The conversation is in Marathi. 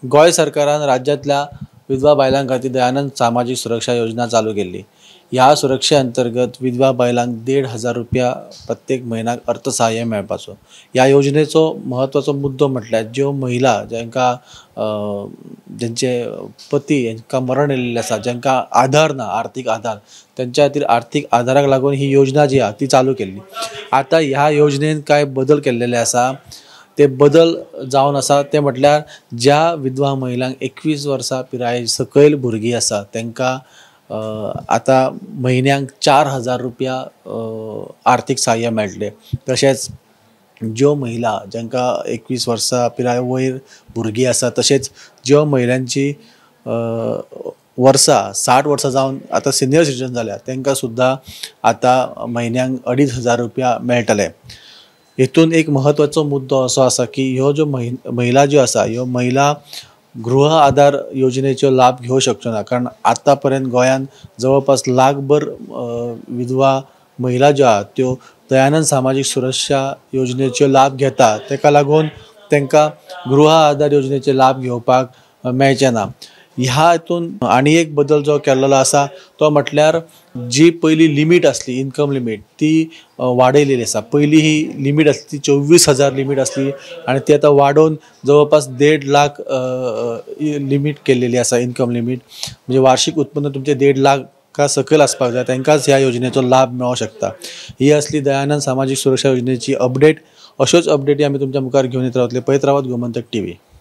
गोंय सरकारान राज्यातल्या विधवा बायलां खातीर दयानंद सामाजीक सुरक्षा योजना चालू केल्ली। ह्या सुरक्षे अंतर्गत विधवा बायलांक 1,500 रुपया प्रत्येक म्हयन्याक अर्थसहाय्य मेळपाचो। ह्या योजनेचो महत्वाचो मुद्दो म्हटल्यार ज्यो महिला जांकां ज्यांचे पती हांकां मरण येयल्लें आसा, जांकां आधार ना, आर्थीक आधार, त्यांच्या खातीर आर्थीक आधाराक लागून ही योजना जी आहा ती चालू केल्ली। आता ह्या योजनेन काय बदल केल्लेले आसा। ते बदल जावन आसा ते म्हटल्यार ज्या विधवा महिलांक 21 वर्सां पिराये सकयल भुरगीं आसा तांकां आता म्हयन्याक 4,000 रुपया आर्थीक सहाय्य मेळटलें। तशेंच ज्यो महिला जांकां 21 वर्सां पिराये वयर भुरगीं आसा, तशेंच ज्यो महिलांची वर्सां 60 वर्सां जावन आता सिनियर सिटीजन जाल्यात तांकां सुद्दां आता म्हयन्याक 2,500 रुपया मेळटले। हेतून एक महत्वाचो मुद्दो असो आसा की ह्यो ज्यो महिला ज्यो आसा ह्यो महिला गृह आधार योजनेचो लाभ घेवंक शकच्यो ना, कारण आता पर्यंत गोंयान जवळपास लाखभर विधवा महिला ज्यो आहात त्यो दयानंद सामाजीक सुरक्षा योजनेचो लाभ घेतात, ताका लागून तांकां गृह आधार योजनेचे लाभ घेवपाक मेळचे ना। ह्या हातून आनी एक बदल जो केल्लो आसा तो म्हटल्यार जी पयली लिमीट आसली, इनकम लिमीट, ती वाडयलेली आसा। पयली ही लिमीट आसली ती 24,000 लिमीट आसली आनी ती आता वाडोवन जवळपास 1.5 लाख लिमीट केल्लेली आसा, इनकम लिमीट। म्हणजे वार्षिक उत्पन्न तुमचे 1.5 लाखा सकयल आसपाक जाय, तांकांच ह्या योजनेचो लाभ मेळोंक शकता। ही असली दयानंद सामाजीक सुरक्षा योजनेची अपडेट। अश्योच अपडेटी आमी तुमच्या मुखार घेवन येत रावतले। पळयत रावात गोमंतक टीव्ही।